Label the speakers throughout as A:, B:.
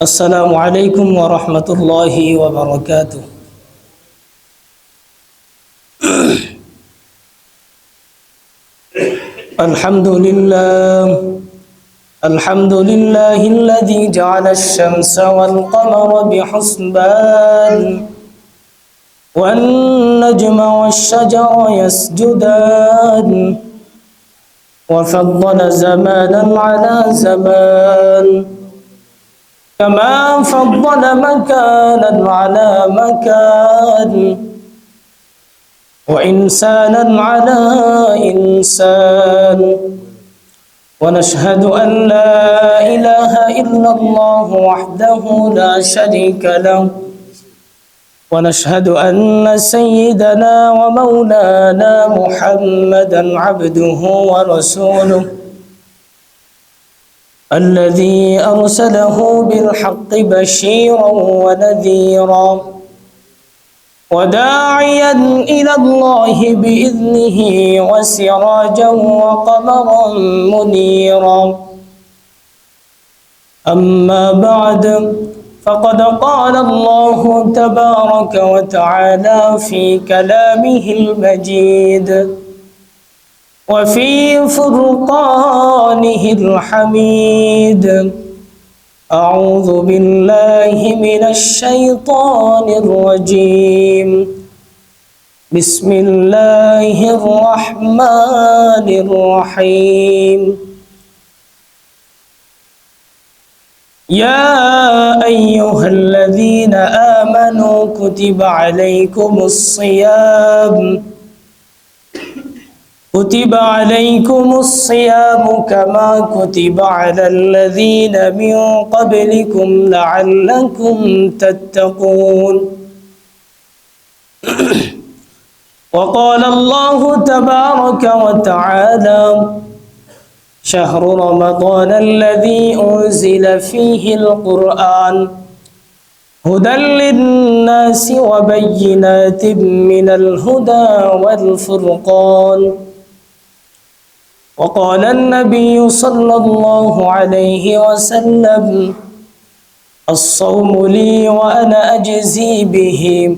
A: السلام عليكم ورحمة الله وبركاته. الحمد لله الذي جعل الشمس والقمر بحسبان والنجم والشجر يسجدان وفضل زمانا على زمان كما فضل مكانا على مكان وإنسانا على إنسان ونشهد أن لا إله إلا الله وحده لا شريك له ونشهد أن سيدنا ومولانا محمدا عبده ورسوله الذي أرسله بالحق بشيرا ونذيرا وداعيا إلى الله بإذنه وسراجا وقمرا منيرا. أما بعد فقد قال الله تبارك وتعالى في كلامه المجيد وفي فرقانه الحميد: أعوذ بالله من الشيطان الرجيم. بسم الله الرحمن الرحيم. يا أيها الذين آمنوا كتب عليكم الصيام كما كتب على الذين من قبلكم لعلكم تتقون. وقال الله تبارك وتعالى: شهر رمضان الذي أنزل فيه القرآن هدى للناس وبينات من الهدى والفرقان. وقال النبي صلى الله عليه وسلم: الصوم لي وأنا أجزي به،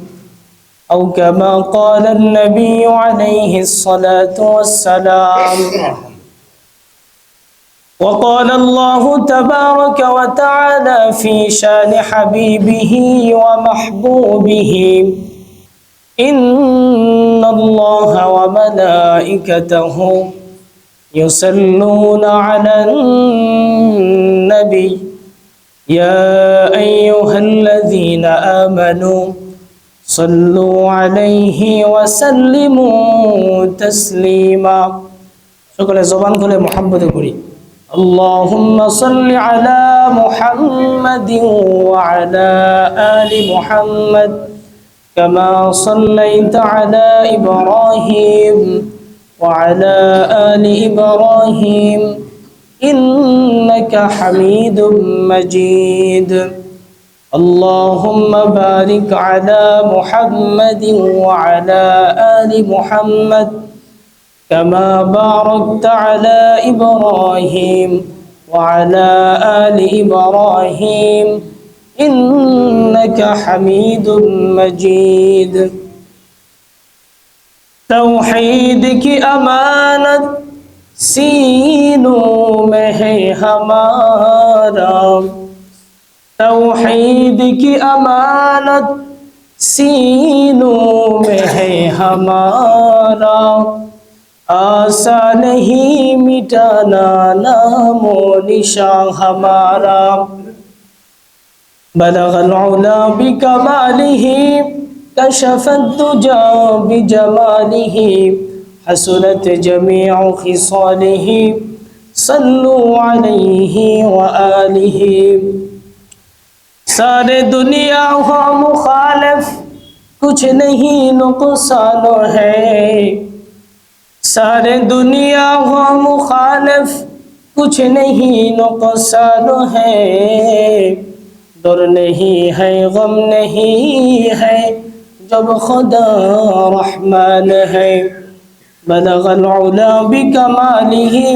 A: أو كما قال النبي عليه الصلاة والسلام. وقال الله تبارك وتعالى في شان حبيبه ومحبوبه: إن الله وملائكته يصلون على النبي يا أيها الذين آمنوا صلوا عليه وسلموا تسليما. شكرا زبان كل محبت كريم. اللهم صل على محمد وعلى آل محمد كما صليت على إبراهيم وعلى آل إبراهيم إنك حميد مجيد. اللهم بارك على محمد وعلى آل محمد كما باركت على إبراهيم وعلى آل إبراهيم إنك حميد مجيد. तौहीद की अमानत सीनों में है हमारा, तौहीद की अमानत सीनों में है हमारा, आसा नहीं मिटाना नामो निशान हमारा। बलगल उला बिकमालिही कशफ़ दुजा बिजमालिही हसनत जमीअ खिसालिही सल्लु अलैहि व आलिही। सारे दुनिया हो मुखालिफ कुछ नहीं नुकसान है, सारे दुनिया हो मुखालिफ कुछ नहीं नुकसान है। डर नहीं है गम नहीं है जब खुदा रहमान है। बलगल उला बिकमालिही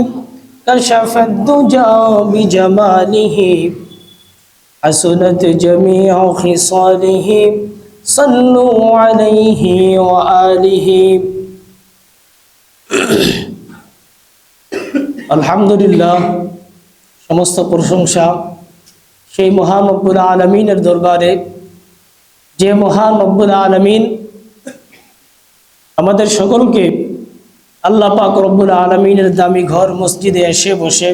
A: कशफ़ दुजा बिजमालिही حسنت جميع خصاله صلوا عليه وآله আলহামদুলিল্লাহ। সমস্ত প্রশংসা সেই মহান রব্বুল আলামিনের দরবারে, যে মহান রব্বুল আলামিন আমাদের সকলকে আল্লাহ পাক রব্বুল আলামিনের দামি ঘর মসজিদে এসে বসে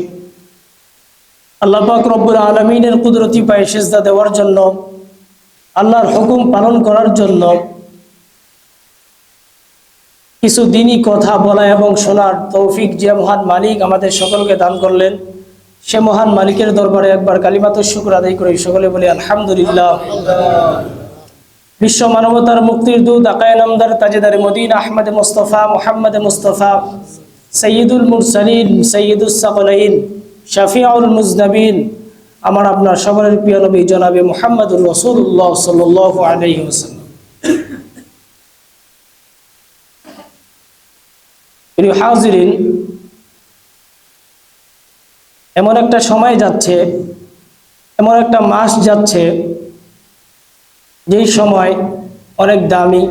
A: আল্লাহ পাক রব্বুল আলামিনের কুদরতি পায়ে সিজদা দেওয়ার জন্য, আল্লাহর হুকুম পালন করার জন্য, কিছু দিনই কথা বলা এবং শোনার তৌফিক যে মহান মালিক আমাদের সকলকে দান করলেন, সে মহান মালিকের দরবারে একবার কালিমাতুশ শুকর আদায় করে সকলে বলি আলহামদুলিল্লাহ। বিশ্ব মানবতার মুক্তির দূত আকায়ে নামদার তাজেদার মদিনা আহমদ মুস্তফা মুহাম্মদ মুস্তফা সৈয়দুল মুরসালিন সৈয়দুস সাকলাইন শাফিউল মুজনবিন আমার আপনার সকলের প্রিয় নবী জনাবে মুহাম্মদুর রাসূলুল্লাহ সাল্লাল্লাহু আলাইহি ওয়াসাল্লাম। প্রিয় হাজিরিন, এমন একটা সময় যাচ্ছে, এমন একটা মাস যাচ্ছে যেই সময় অনেক দামি,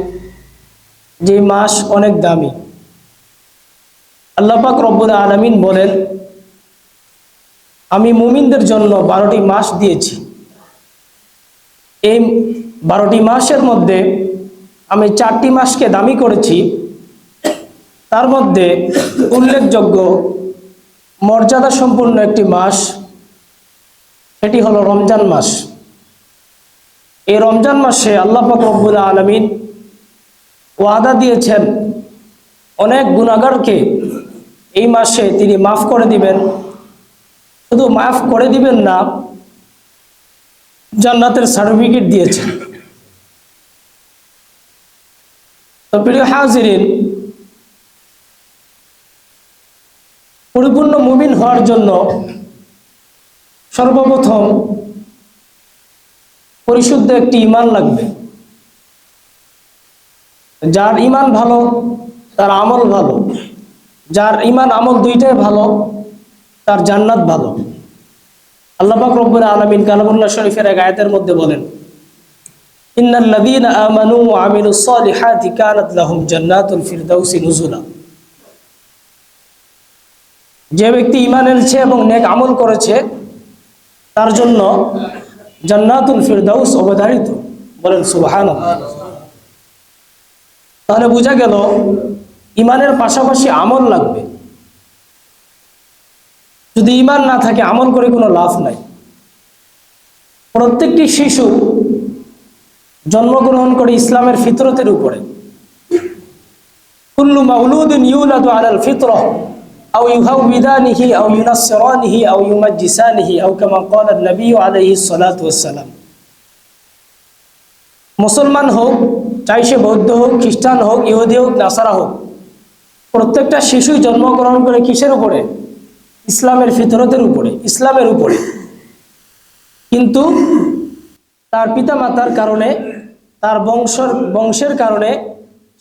A: যেই মাস অনেক দামি। আল্লাহ পাক রব্বুল আলামিন বলেন, আমি মুমিনদের জন্য 12টি মাস দিয়েছি। এই 12টি মাসের মধ্যে আমি 4টি মাসকে দামি করেছি। তার মধ্যে উল্লেখযোগ্য মর্যাদা সম্পন্ন একটি মাস, সেটি হলো রমজান মাস। এই রমজান মাসে আল্লাহ পাক রব্বুল আলামিন ওয়াদা দিয়েছেন অনেক গুনাহগারকে এই মাসে তিনি মাফ করে দিবেন। শুধু মাফ করে দিবেন না, জান্নাতের সার্টিফিকেট দিয়েছেন। তো প্রিয় হাজিরিন, পরিপূর্ণ মুমিন হওয়ার জন্য সর্বপ্রথম পরিশুদ্ধ একটি ঈমান লাগবে। যার ঈমান ভালো তার আমল ভালো, যার ঈমান আমল দুইটাই ভালো তার জান্নাত ভালো। আল্লাহ পাক রব্বুল আলামিন কালামুল্লাহ শরীফের এক আয়াতের মধ্যে বলেন, ইন্নাল্লাযীনা আমানু ওয়া আমিলুস সালিহাতি কানাত লাহুম জান্নাতুল ফিরদাউসি নুজুলা। যে ব্যক্তি ঈমান এনেছে এবং নেক আমল করেছে তার জন্য জান্নাতুল ফিরদাউস অবধারিত। বলেন সুবহানাল্লাহ। তাহলে বোঝা গেল ঈমানের পাশাপাশি আমল লাগবে। যদি ঈমান না থাকে আমল করে কোনো লাভ নাই। প্রত্যেকটি শিশু জন্মগ্রহণ করে ইসলামের ফিতরতের উপরে। কুল্লু মাউলুদিন ইউলাদু আলাল ফিতরাহ আও ইউহাউবিদানিহি আও ইউনাসসিরানিহি আও ইউমাজ্জিসানিহি আও কামা ক্বালা নবী আলাইহিস সালাতু ওয়াস সালাম। মুসলমান হোক, চাই সে বৌদ্ধ হোক, খ্রিস্টান হোক, ইহুদি হোক, নাসারা হোক, প্রত্যেকটা শিশুই জন্মগ্রহণ করে কিসের উপরে? ইসলামের ফিতরতের উপরে, ইসলামের উপরে। কিন্তু তার পিতামাতার কারণে, তার বংশের কারণে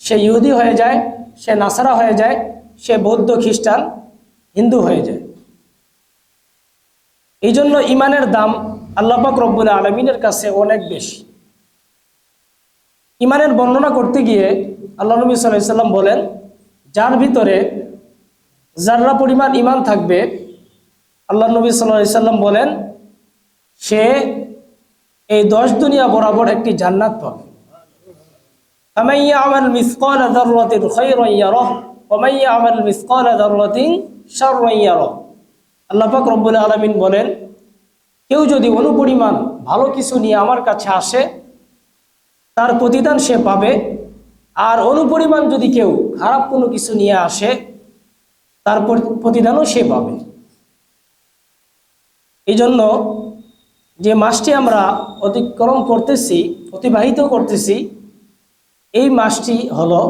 A: সে ইহুদি হয়ে যায়, সে নাসারা হয়ে যায়, সে বৌদ্ধ, খ্রিস্টান, হিন্দু হয়ে যায়। এই জন্য ঈমানের দাম আল্লাহ পাক রব্বুল আলামিনের কাছে অনেক বেশি। ঈমানের বর্ণনা করতে গিয়ে আল্লাহ নবী সাল্লাল্লাহু আলাইহি ওয়াসাল্লাম বলেন, যার ভিতরে যাররা পরিমাণ ঈমান থাকবে, আল্লাহ নবী সাল্লাল্লাহু আলাইহি ওয়াসাল্লাম বলেন, সে এই 10 দুনিয়া বরাবর একটি জান্নাত পাবে। ফামান ইয়ামাল মিসকালা যাররাতিন খায়রান ইয়ারাহ ওয়া মান ইয়ামাল মিসকালা যাররাতিন শাররান ইয়ারাহ। আল্লাহ পাক রব্বুল আলামিন বলেন, কেউ যদি অনুপরিমাণ ভালো কিছু নিয়ে আমার কাছে আসে তার প্রতিদান সে পাবে, আর অনুপরিমাণ যদি কেউ খারাপ কোনো কিছু নিয়ে আসে তার প্রতিদানও সে পাবে। এই জন্য যে মাসটি আমরা অতিক্রম করতেছি, অতিবাহিত করতেছি, এই মাসটি হলো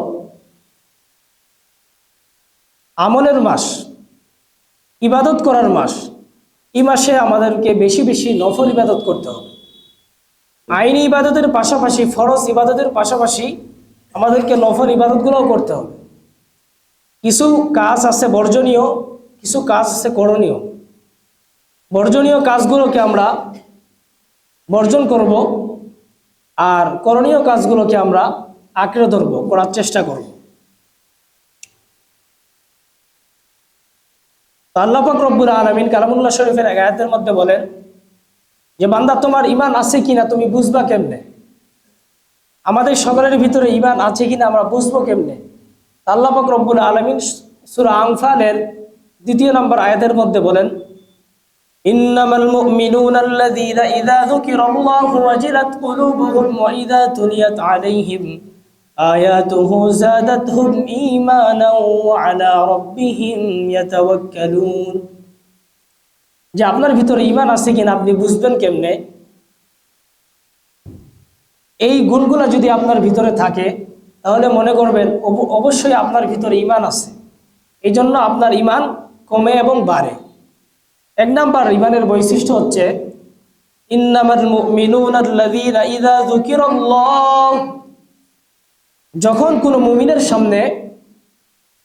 A: আমলের মাস, ইবাদত করার মাস। এই মাসে আমাদেরকে বেশি বেশি নফল ইবাদত করতে হবে। আইনি ইবাদতের পাশাপাশি, ফরজ ইবাদতের পাশাপাশি আমাদেরকে নফল ইবাদতগুলোও করতে হবে। কিছু কাজ আছে বর্জনীয়, কিছু কাজ আছে করণীয়। বর্জনীয় কাজগুলোকে আমরা বর্জন করব আর করণীয় কাজগুলোকে আমরা আঁকড়ে ধরব, করার চেষ্টা করব। তো আল্লাহ পাক রব্বুল আলামিন কালামুল্লাহ শরীফের এক আয়াতের মধ্যে বলেন যে বান্দা তোমার ঈমান আছে কিনা তুমি বুঝবা কেমনে? আমাদের সকলের ভিতরে ঈমান আছে কিনা আমরা বুঝবো কেমনে? আল্লাহ পাক রব্বুল আলামিন সূরা আনফালের 2 নম্বর আয়াতের মধ্যে বলেন ইন্নামাল মুমিনুনা আল্লাযীনা ইযা যুকিরাল্লাহু ওয়াজিলাত কুলুবুহুম ওয়া ইযা তুলিয়াত আলাইহিম আয়াতুহু যাদাতহুম ঈমানান ওয়া আলা রাব্বিহিম ইয়াতাওয়াক্কালুন। যে আপনার ভিতরে ঈমান আছে কিনা আপনি বুঝবেন কেমনে? এই গুণগুলো যদি আপনার ভিতরে থাকে তাহলে মনে করবেন অবশ্যই আপনার ভিতরে ঈমান আছে। এই জন্য আপনার ঈমান কমে এবং বাড়ে। 1 নাম্বার ঈমানের বৈশিষ্ট্য হচ্ছে ইন্নামাল মুমিনুনা আল্লাযীনা ইযা যুকিরাল্লাহ, যখন কোনো মুমিনের সামনে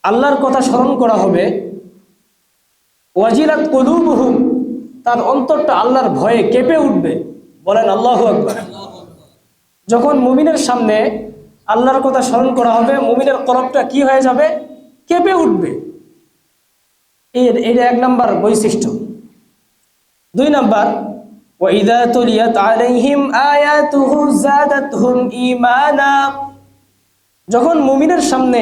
A: আল্লাহর কথা স্মরণ করা হবে, ওয়াজিলাত কুলুবুহুম, তার অন্তরটা আল্লাহর ভয়ে কেঁপে উঠবে। বলেন আল্লাহু আকবার। যখন মুমিনের সামনে আল্লাহর কথা স্মরণ করা হবে, মুমিনের কলবটা কি হয়ে যাবে? কেঁপে উঠবে। এটা 1 নাম্বার বৈশিষ্ট্য। 2 নাম্বার ওয়াইদা তুলিয়াত আলাইহিম আয়াতুহু যাদাতহুম ঈমানা, যখন মুমিনের সামনে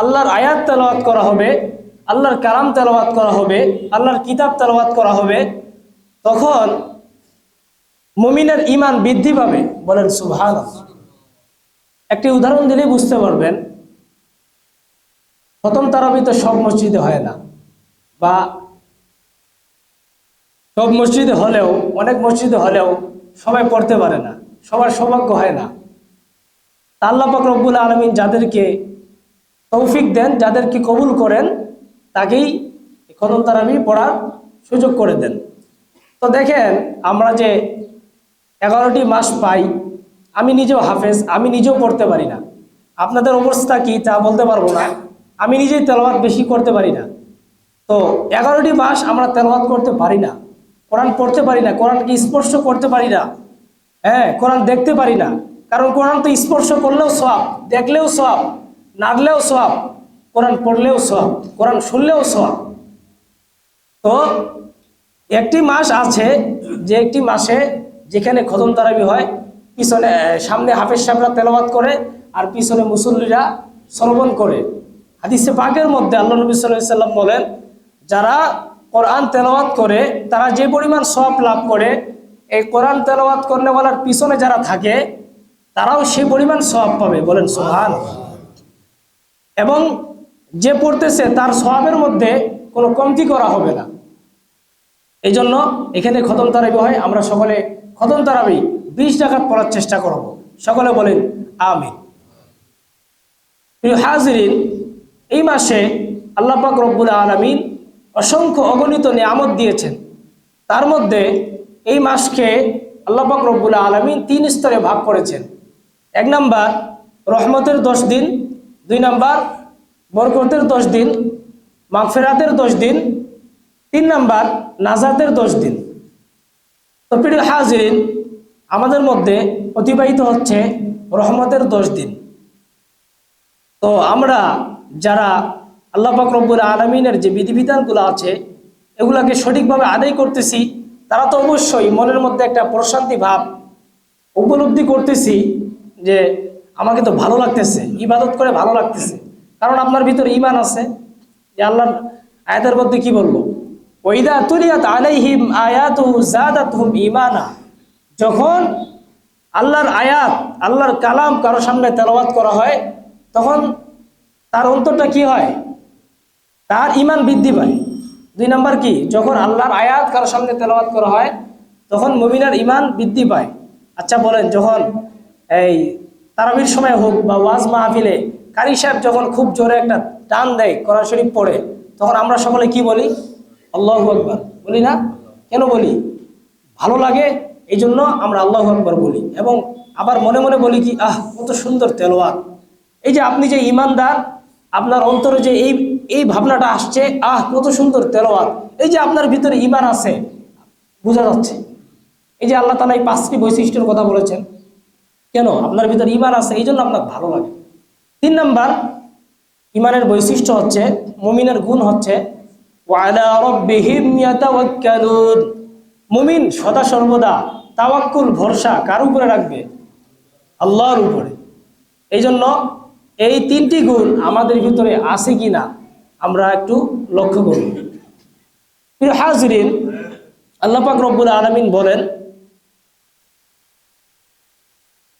A: আল্লাহর আয়াত তেলাওয়াত করা হবে, আল্লাহর কালাম তেলাওয়াত করা হবে, আল্লাহর কিতাব তেলাওয়াত করা হবে, তখন মুমিনের ঈমান বৃদ্ধি পাবে। বলেন সুবহানাল্লাহ। একটি উদাহরণ দিলেই বুঝতে পারবেন। খতম তারাবি তো সব মসজিদে হয় না, বা সব মসজিদে হলেও, অনেক মসজিদে হলেও সবাই পড়তে পারে না, সবার সৌভাগ্য হয় না। আল্লাহ পাক রব্বুল আলামিন যাদেরকে তৌফিক দেন, যাদেরকে কবুল করেন, তাকেই খতম তারাবি পড়ার সুযোগ করে দেন। তো দেখেন, আমরা যে 11টি মাস পাই, আমি নিজেও হাফেজ, আমি নিজেও পড়তে পারি না। আপনাদের অবস্থা কি তা বলতে পারবো না, আমি নিজেই তেলাওয়াত বেশি করতে পারি না। তো 11টি মাস আমরা তেলাওয়াত করতে পারি না, কোরআন পড়তে পারি না, কোরআনকে স্পর্শ করতে পারি না, হ্যাঁ, কোরআন দেখতে পারি না। কারণ কোরআন তো স্পর্শ করলেও সওয়াব, দেখলেও সওয়াব, নাড়লেও সওয়াব, কোরআন পড়লেও সওয়াব, কোরআন শুনলেও সওয়াব। তো একটি মাস আছে যে একটি মাসে যেখানে খতম তারাবি হয়, পিছনে সামনে হাফেজ সাহেবরা তেলাওয়াত করে আর পিছনে মুসল্লিরা শ্রবণ করে। হাদিসে পাকের মধ্যে আল্লাহ নবী সাল্লাল্লাহু আলাইহি ওয়াসাল্লাম বলেন, যারা কোরআন তেলাওয়াত করে তারা যে পরিমাণ সওয়াব লাভ করে, এই কোরআন তেলাওয়াত করনেওয়ালার পিছনে যারা থাকে তারাও সেই পরিমাণ সওয়াব পাবে। বলেন সুবহানাল্লাহ। এবং যে পড়তেছে তার সওয়াবের মধ্যে কোনো কমতি করা হবে না। এই জন্য এখানে খতম তারাবি হয়। আমরা সকলে খতম তারাবি 20 রাকাত পড়ার চেষ্টা করব। সকলে বলেন আমিন। প্রিয় হাজিরিন, এই মাসে আল্লাহ পাক রব্বুল আলামিন অসংখ্য অগণিত নিয়ামত দিয়েছেন। তার মধ্যে এই মাসকে আল্লাহ পাক রব্বুল আলামিন 3 স্তরে ভাগ করেছেন। 1 নাম্বার রহমতের 10 দিন, 2 নাম্বার বরকতের 10 দিন, মাগফিরাতের 10 দিন, 3 নাম্বার নাজাতের 10 দিন। তো প্রিয় হাজিরিন, আমাদের মধ্যে অতিবাহিত হচ্ছে রহমতের 10 দিন। তো আমরা যারা আল্লাহ পাক রব্বুল আলামিনের যে বিধিবিধানগুলো আছে এগুলাকে সঠিকভাবে আদায় করতেছি, তারা তো অবশ্যই মনের মধ্যে একটা প্রশান্তি ভাব উপলব্ধি করতেছি যে আমাকে তো ভালো লাগতেছে, ইবাদত করে ভালো লাগতেছে। কারণ আপনার ভিতরে ঈমান আছে। যে আল্লাহর আয়াতের মধ্যে কি বলবো, ওয়াইদা তুলিয়াত আলাইহিম আয়াতুহু যাদাতহুম ঈমানা, যখন আল্লাহর আয়াত, আল্লাহর কালাম কারো সামনে তেলাওয়াত করা হয়, তখন তার অন্তরটা কি হয়? তার ঈমান বৃদ্ধি পায়। 2 নাম্বার কি, যখন আল্লাহর আয়াত কারো সামনে তেলাওয়াত করা হয় তখন মুমিনের ঈমান বৃদ্ধি পায়। আচ্ছা বলেন, যখন এই তারাবির সময় হোক বা ওয়াজ মাহফিলে কারি সাহেব যখন খুব জোরে একটা টান দেয়, কোরআন শরীফ পড়ে, তখন আমরা সকলে কি বলি? আল্লাহু আকবার বলি না? কেন বলি? ভালো লাগে, এই জন্য আমরা আল্লাহু আকবার বলি। এবং আবার মনে মনে বলি কি, আহ কত সুন্দর তেলাওয়াত। এই যে আপনি যে ঈমানদার, আপনার অন্তরে যে এই ভাবনাটা আসছে, আহ কত সুন্দর তেলাওয়াত, এই যে আপনার ভিতরে ঈমান আছে, বোঝা যাচ্ছে। এই যে আল্লাহ তাআলা এই 5টি বৈশিষ্ট্যের কথা বলেছেন, কেন? আপনার ভিতর ঈমান আছে, এই জন্য আপনার ভালো লাগে। 3 নাম্বার ঈমানের বৈশিষ্ট্য হচ্ছে, মুমিনের গুণ হচ্ছে ওয়ালা রাব্বিহিম ইয়াতাওয়াক্কালুন। মুমিন সদা সর্বদা তাওয়াক্কুল, ভরসা কার উপরে রাখবে? আল্লাহর উপরে। এই জন্য এই 3টি গুণ আমাদের ভিতরে আছে কিনা আমরা একটু লক্ষ্য করি। প্রিয় হাজিরিন, আল্লাহ পাক রব্বুল আলামিন বলেন,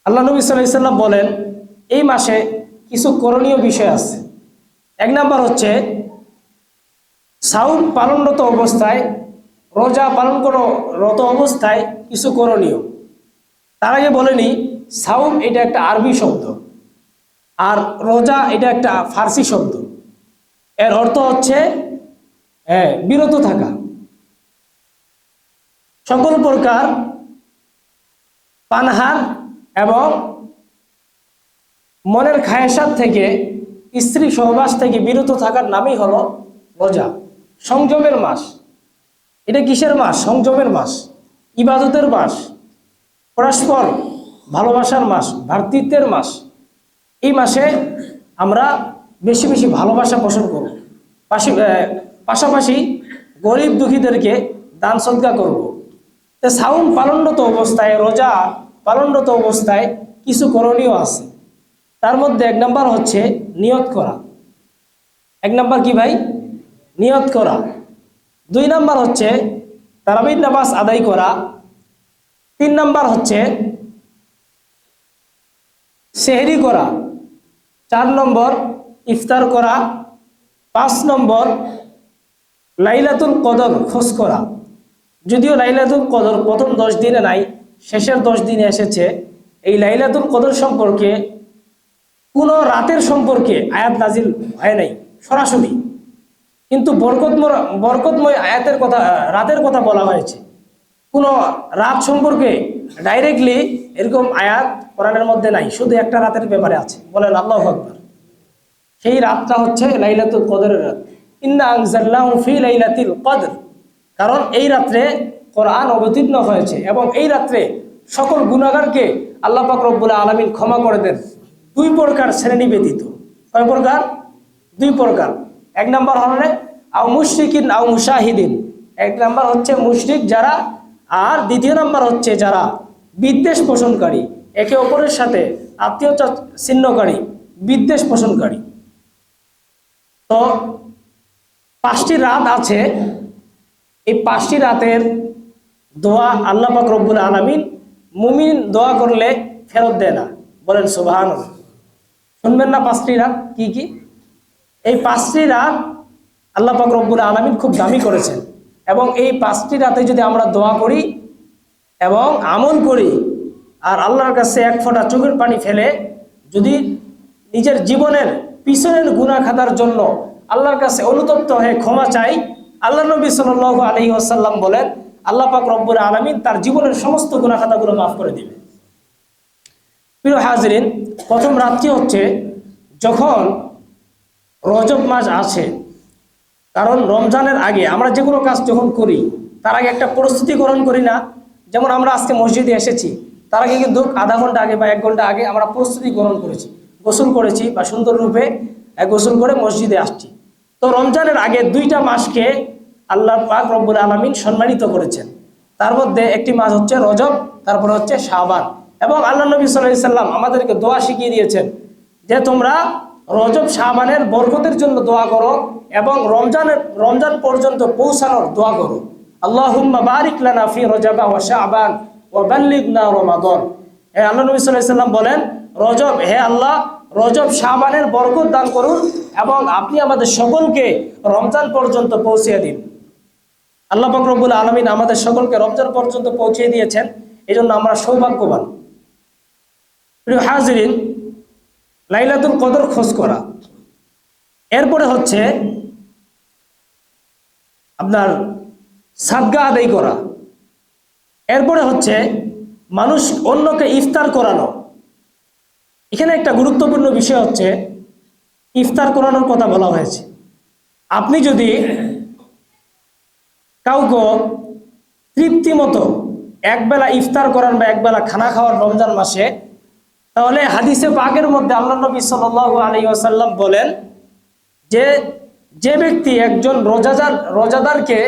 A: আল্লাহ নবী সাল্লাল্লাহু আলাইহি সাল্লাম বলেন, এই মাসে কিছু করণীয় বিষয় আছে। 1 নাম্বার হচ্ছে সাওম পালনরত অবস্থায়, রোজা পালন রত অবস্থায় কিছু করণীয়। তার আগে বলেনি, সাওম এটা একটা আরবি শব্দ, আর রোজা এটা একটা ফার্সি শব্দ। এর অর্থ হচ্ছে বিরত থাকা সকল প্রকার পানাহার এবং মনের খায়েশাত থেকে, স্ত্রী সহবাস থেকে বিরত থাকার নামই হলো রোজা। সংযমের মাস। এটা কিসের মাস? সংযমের মাস, ইবাদতের মাস, পরস্পর ভালোবাসার মাস, ভ্রাতৃত্বের মাস। এই মাসে আমরা বেশি বেশি ভালোবাসা পোষণ করব, পাশাপাশি গরিব দুঃখীদেরকে দান সদকা করব। তো সাওম পালনরত অবস্থায়, রোজা পালনরত অবস্থায় কিছু করণীয় আছে। তার মধ্যে 1 নাম্বার হচ্ছে নিয়ত করা। 1 নাম্বার কি ভাই? নিয়ত করা। 2 নাম্বার হচ্ছে তারাবির নামাজ আদায় করা। 3 নাম্বার হচ্ছে সেহরি করা। 4 নম্বর ইফতার করা। 5 নম্বর লাইলাতুল কদর খোঁজ করা। যদিও লাইলাতুল কদর প্রথম 10 দিনে নাই, শেষের 10 দিনে এসেছে। এই লাইলাতুল কদর সম্পর্কে কোনো রাতের সম্পর্কে আয়াত নাজিল হয় নাই সরাসরি, কিন্তু বরকতময় আয়াতের কথা, রাতের কথা বলা হয়েছে। কোনো রাত সম্পর্কে ডাইরেক্টলি এরকম আয়াত কোরআনের মধ্যে নাই, শুধু একটা রাতের ব্যাপারে আছে। বলেন আল্লাহু আকবার। সেই রাতটা হচ্ছে লাইলাতুল কদরের রাত। ইন্না আনজালনাহু ফি লাইলাতিল কদর। কারণ এই রাত্রে কোরআন অবতীর্ণ হয়েছে এবং এই রাত্রে সকল গুনাহগারকে আল্লাহ পাক রব্বুল আলামিন ক্ষমা করে দেন 2 প্রকার শ্রেণী ব্যতীত। কয় প্রকার? 2 প্রকার। 1 নাম্বার হলো আও মুশরিকিন আও মুশাহিদিন। 1 নাম্বার হচ্ছে মুশরিক যারা, আর 2য় নাম্বার হচ্ছে যারা বিদ্বেষ পোষণকারী, একে অপরের সাথে আত্মীয়তা ছিন্নকারী, বিদ্বেষ পোষণকারী। তো 5টি রাত আছে। এই 5টি রাতের দোয়া আল্লাহ পাক রব্বুল আলামিন মুমিন দোয়া করলে ফেরত দেয় না। বলেন সুবহানাল্লাহ। শুনবেন না 5টি রাত কি কি? এই 5টি রাত আল্লাহ পাক রব্বুল আলামিন খুব দামি করেছেন, এবং এই 5টি রাতে যদি আমরা দোয়া করি এবং আমল করি, আর আল্লাহর কাছে 1 ফোঁটা চোখের পানি ফেলে যদি নিজের জীবনের পিছনের গুনাহ খাতার জন্য আল্লাহর কাছে অনুতপ্ত হয়ে ক্ষমা চাই, আল্লাহ নবী সাল্লাল্লাহু আলাইহি ওয়াসাল্লাম বলেন আল্লাহ পাক রব্বুল আলামিন তার জীবনের সমস্ত গুনাহ খাতাগুলো মাফ করে দিবে। প্রিয় হাজিরিন, প্রথম রাতটি হচ্ছে যখন রজব মাস আসে। কারণ রমজানের আগে আমরা যে কোনো কাজ যখন করি তার আগে একটা প্রস্তুতি গ্রহণ করি না। যেমন আমরা আজকে মসজিদে এসেছি, তার আগে কিন্তু আধা ঘন্টা আগে বা 1 ঘন্টা আগে আমরা প্রস্তুতি গ্রহণ করেছি, গোসল করেছি বা সুন্দর রূপে গোসল করে মসজিদে আসছি। তো রমজানের আগে 2টা মাসকে আল্লাহ পাক রব্বুল আলামিন সম্মানিত করেছেন। তার মধ্যে একটি মাস হচ্ছে রজব, তারপরে হচ্ছে শাবান। এবং আল্লাহ নবী সাল্লাল্লাহু আলাইহি সাল্লাম আমাদেরকে দোয়া শিখিয়ে দিয়েছেন যে তোমরা রজব শাবানের বরকতের জন্য দোয়া করো এবং রমজান পর্যন্ত পৌঁছানোর দোয়া করো। আল্লাহুম্মা বারিক লানা ফি রজবা ওয়া শাবান ওয়া বাল্লিগনা রমাদান। আল্লাহ নবী সাল্লাল্লাহু আলাইহি সাল্লাম বলেন, রজব, হে আল্লাহ রজব শাবানের বরকত দান করুন এবং আপনি আমাদের সকলকে রমজান পর্যন্ত পৌঁছে দিন। আল্লাহ পাক রব্বুল আলামিন আমাদের সকলকে রমজান পর্যন্ত পৌঁছে দিয়েছেন, এজন্য আমরা সৌভাগ্যবান। প্রিয় হাজিরিন, লাইলাতুল কদর খোঁজ করা। এরপরে হচ্ছে আপনার সাদকা আদায় করা। এরপরে হচ্ছে মানুষ অন্যকে ইফতার করানো। এখানে একটা গুরুত্বপূর্ণ বিষয় হচ্ছে ইফতার করানোর কথা বলা হয়েছে। আপনি যদি কাউকে তৃপ্তি মতো একবেলা ইফতার করেন বা একবেলা খানা খাওয়ার রমজান মাসে, তাহলে হাদিসে পাকের মধ্যে আল্লাহ নবী সাল্লাল্লাহু আলাইহি ওয়াসাল্লাম বলেন যে যে ব্যক্তি একজন রোজাদারকে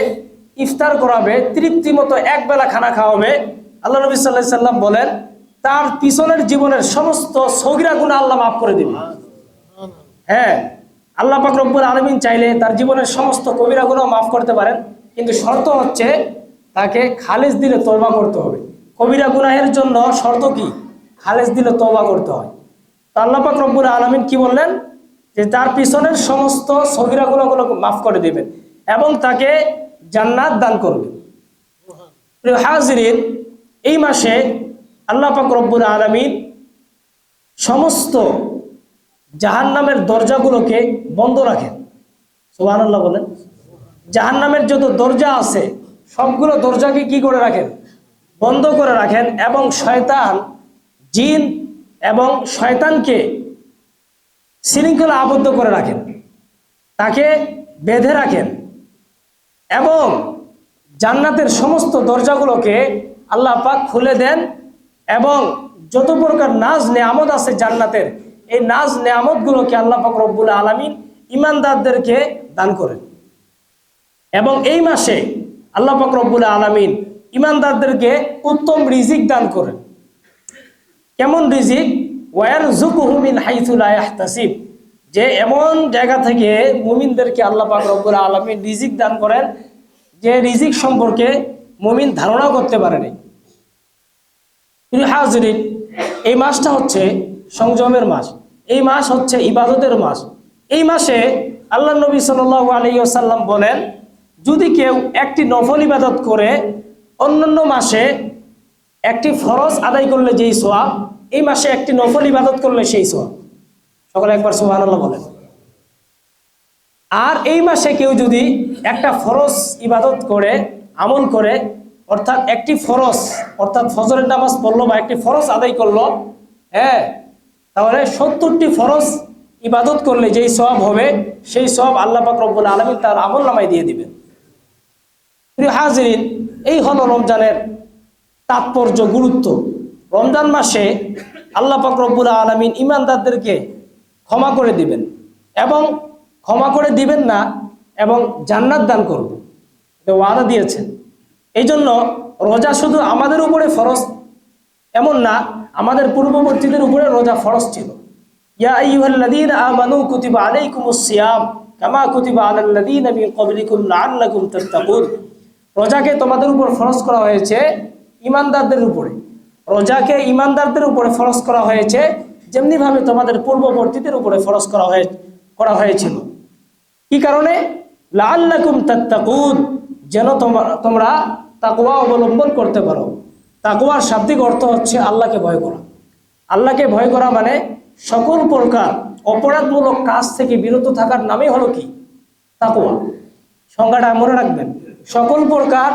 A: ইফতার করাবে, তৃপ্তি মতো একবেলা খানা খাওয়াবে, আল্লাহ নবী সাল্লাল্লাহু আলাইহি ওয়াসাল্লাম বলেন তার পিছনের জীবনের সমস্ত সগীরা গুনাহ আল্লাহ মাফ করে দিবেন। হ্যাঁ, আল্লাহ পাক রব্বুল আলামিন চাইলে তার জীবনের সমস্ত কবিরা গুনাহ মাফ করতে পারেন, কিন্তু শর্ত হচ্ছে তাকে খালেস দিলে তওবা করতে হবে। কবিরা গুনাহের জন্য শর্ত কি? খালেস দিলে তওবা করতে হয়। তো আল্লাহ পাক রব্বুল আলামিন কি বললেন? যে তার পিছনের সমস্ত সগীরা গুনাহগুলো মাফ করে দিবেন এবং তাকে জান্নাত দান করবেন। প্রিয় হাজিরিন, এই মাসে আল্লাহ পাক রব্বুল আলামিন সমস্ত জাহান্নামের দরজাগুলোকে বন্ধ রাখেন। সুবহানাল্লাহ বলেন। জাহান্নামের যত দরজা আছে সবগুলো দরজাকে কি করে রাখেন? বন্ধ করে রাখেন, এবং শয়তান, জিন এবং শয়তানকে শৃঙ্খলা আবদ্ধ করে রাখেন, তাকে বেঁধে রাখেন, এবং জান্নাতের সমস্ত দরজাগুলোকে আল্লাহ পাক খুলে দেন, এবং যত প্রকার নাজ নেয়ামত আছে জান্নাতের, এই নাজ নেয়ামতগুলোকে আল্লাহ পাক রব্বুল আলামিন ঈমানদারদেরকে দান করেন। এবং এই মাসে আল্লাহ পাক রব্বুল আলামিন ঈমানদারদেরকে উত্তম রিজিক দান করেন। কেমন রিজিক? ওয়ারযুকুহু মিন হাইসু লা ইয়াহতাসিব, যে এমন জায়গা থেকে মুমিনদেরকে আল্লাহ পাক রব্বুল আলামিন রিজিক দান করেন যে রিজিক সম্পর্কে মুমিন ধারণা করতে পারেনি। প্রিয় হাজিরিন, এই মাসটা হচ্ছে সংযমের মাস, এই মাস হচ্ছে ইবাদতের মাস। এই মাসে আল্লাহ নবী সাল্লাল্লাহু আলাইহি ওয়াসাল্লাম বলেন, যদি কেউ একটি নফল ইবাদত করে অন্যান্য মাসে একটি ফরজ আদায় করলে যেই সওয়াব, এই মাসে একটি নফল ইবাদত করলে সেই সওয়াব। সকলে একবার সুবহানাল্লাহ বলেন। আর এই মাসে কেউ যদি একটা ফরজ ইবাদত করে, আমল করে, অর্থাৎ একটি ফরজ, অর্থাৎ ফজরের নামাজ পড়লো বা একটি ফরজ আদায় করলো, হ্যাঁ, তাহলে 70টি ফরজ ইবাদত করলে যেই সওয়াব হবে, সেই সওয়াব আল্লাহ পাক রব্বুল আলামিন তার আমল নামায় দিয়ে দিবেন। প্রিয় হাজিরিন, এই হলো রমজানের তাৎপর্য, গুরুত্ব। রমজান মাসে আল্লাহ পাক রব্বুল আলামিন ঈমানদারদেরকে ক্ষমা করে দিবেন, এবং ক্ষমা করে দিবেন না, এবং জান্নাত দান করবেন, এটা ওয়াদা দিয়েছেন। এই জন্য রোজা শুধু আমাদের উপরে ফরজ এমন না, আমাদের পূর্ববর্তীদের উপরে রোজা ফরজ ছিল। ইয়া আইয়ুহাল্লাযীনা আমানু কুতিবা আলাইকুমুস সিয়াম কামা কুতিবা আলাল্লাযীনা মিন ক্বাবলিকুম লাআল্লাকুম তাত্তাকুন। রোজাকে তোমাদের উপর ফরজ করা হয়েছে ঈমানদারদের উপরে, রোজাকে ঈমানদারদের উপরে ফরজ করা হয়েছে যেমনি ভাবে তোমাদের পূর্ববর্তীদের উপরে ফরজ করা হয়েছিল। কি কারণে? লাআল্লাকুম তাত্তাকুন, যেন তোমরা তাকওয়া অবলম্বন করতে পারো। তাকওয়ার শাব্দিক অর্থ হচ্ছে আল্লাহকে ভয় করা। আল্লাহকে ভয় করা মানে সকল প্রকার অপরাধমূলক কাজ থেকে বিরত থাকার নামই হলো কি? তাকওয়া। সংজ্ঞাটা মনে রাখবেন, সকল প্রকার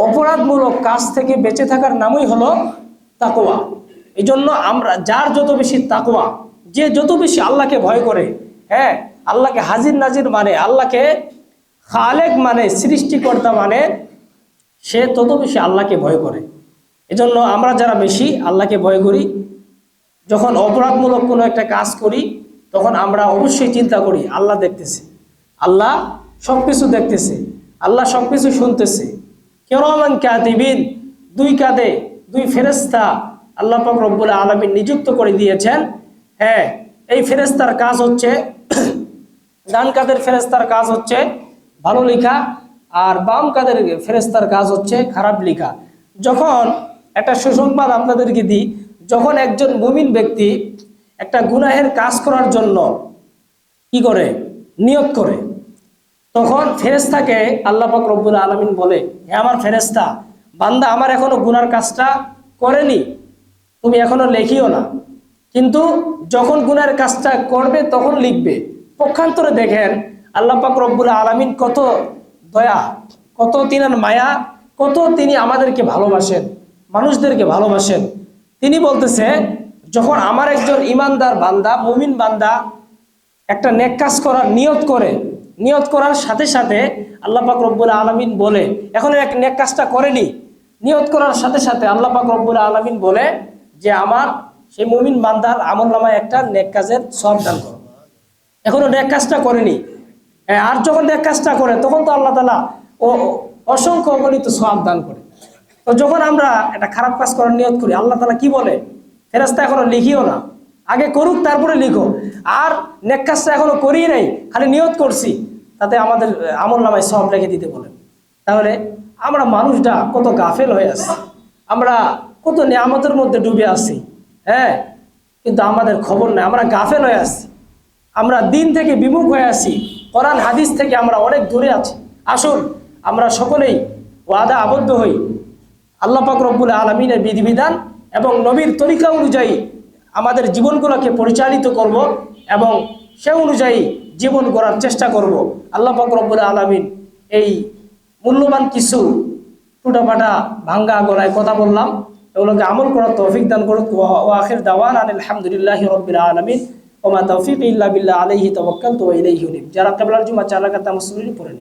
A: অপরাধমূলক কাজ থেকে বেঁচে থাকার নামই হলো তাকওয়া। এই জন্য আমরা যার যত বেশি তাকওয়া, যে যত বেশি আল্লাহকে ভয় করে, হ্যাঁ, আল্লাহকে হাজির নাজির মানে, আল্লাহকে খালেক মানে, সৃষ্টিকর্তা মানে, সে তত বেশি আল্লাহকে ভয় করে। এজন্য আমরা যারা বেশি আল্লাহকে ভয় করি, যখন অপরাধমূলক কোনো একটা কাজ করি, তখন আমরা অবশ্যই চিন্তা করি আল্লাহ দেখতেছে, আল্লাহ সবকিছু দেখতেছে, আল্লাহ সবকিছু শুনতেছে। কিরামান কাতিবিন, দুই কাঁধে দুই ফেরেশতা আল্লাহ পাক রব্বুল আলামিন নিযুক্ত করে দিয়েছেন। হ্যাঁ, এই ফেরেশতার কাজ হচ্ছে, ডান কাঁধের ফেরেশতার কাজ হচ্ছে ভালো লেখা, আর বাম কাঁধের ফেরেশতার কাজ হচ্ছে খারাপ লেখা। যখন একটা সুসংবাদ আপনাদেরকে দিই, যখন একজন মুমিন ব্যক্তি একটা গুনাহের কাজ করার জন্য কি করে? নিয়ত করে, তখন ফেরেশতাকে আল্লাহ পাক রব্বুল আলামিন বলে, হে আমার ফেরেশতা, বান্দা আমার এখনো গুনার কাজটা করেনি, তুমি এখনো লেখিও না, কিন্তু যখন গুনার কাজটা করবে তখন লিখবে। পক্ষান্তরে দেখেন আল্লাহ পাক রব্বুল আলামিন কত দয়া, কত তিনার মায়া, কত তিনি আমাদেরকে ভালোবাসেন, মানুষদেরকে ভালোবাসেন। তিনি বলতেছে, যখন আমার একজন ইমানদার বান্দা, মুমিন বান্দা একটা নেক কাজ করার নিয়ত করে, নিয়ত করার সাথে সাথে আল্লাহ পাক রব্বুল আলামিন বলে, এখন এক নেক কাজটা করেনি, নিয়ত করার সাথে সাথে আল্লাহ পাক রব্বুল আলামিন বলে যে আমার সেই মুমিন বান্দার আমলনামায় একটা নেক কাজের সওয়াব দান করো। এখনো নেক কাজটা করেনি, আর যখন নেক কাজটা করে তখন তো আল্লাহ তাআলা ও অসংখ্য অগণিত সওয়াব দান করে। তো যখন আমরা একটা খারাপ কাজ করার নিয়ত করি, আল্লাহ তাআলা কি বলে, ফেরেশতা এখনো লিখিও না, আগে করুক তারপরে লিখো। আর নেক কাজটা এখনো করিই নাই, খালি নিয়ত করছি, তাতে আমাদের আমলনামায় সওয়াব লিখে দিতে বলেন। তাহলে আমরা মানুষটা কত গাফেল হয়ে আছি, আমরা কত নিয়ামতের মধ্যে ডুবে আছি, হ্যাঁ, কিন্তু আমাদের খবর নাই, আমরা গাফেল হয়ে আছি, আমরা দিন থেকে বিমুখ হয়ে আছি, কোরআন হাদিস থেকে আমরা অনেক দূরে আছি। আসুন আমরা সকলেই ওয়াদা আবদ্ধ হই, আল্লাহ পাক রব্বুল আলামিনের বিধিবিধান এবং নবীর তরিকা অনুযায়ী আমাদের জীবনগুলোকে পরিচালিত করব এবং সে অনুযায়ী জীবন গড়ার চেষ্টা করব। আল্লাহ পাক রব্বুল আলামিন এই মূল্যবান কিছু টুটাপাটা ভাঙ্গা গলায় কথা বললাম, এগুলোকে আমল করার তৌফিক দান করুক। ওয়া আখির দাওয়ানা আলহামদুলিল্লাহি রাব্বিল আলামিন ওয়া মা তাওফীকি ইল্লা বিল্লাহ আলাইহি তাওয়াক্কালতু ওয়া ইলাইহি উনীব। যারা কিবলার জুমা চালাকাতা মুসলিমিন পড়েন।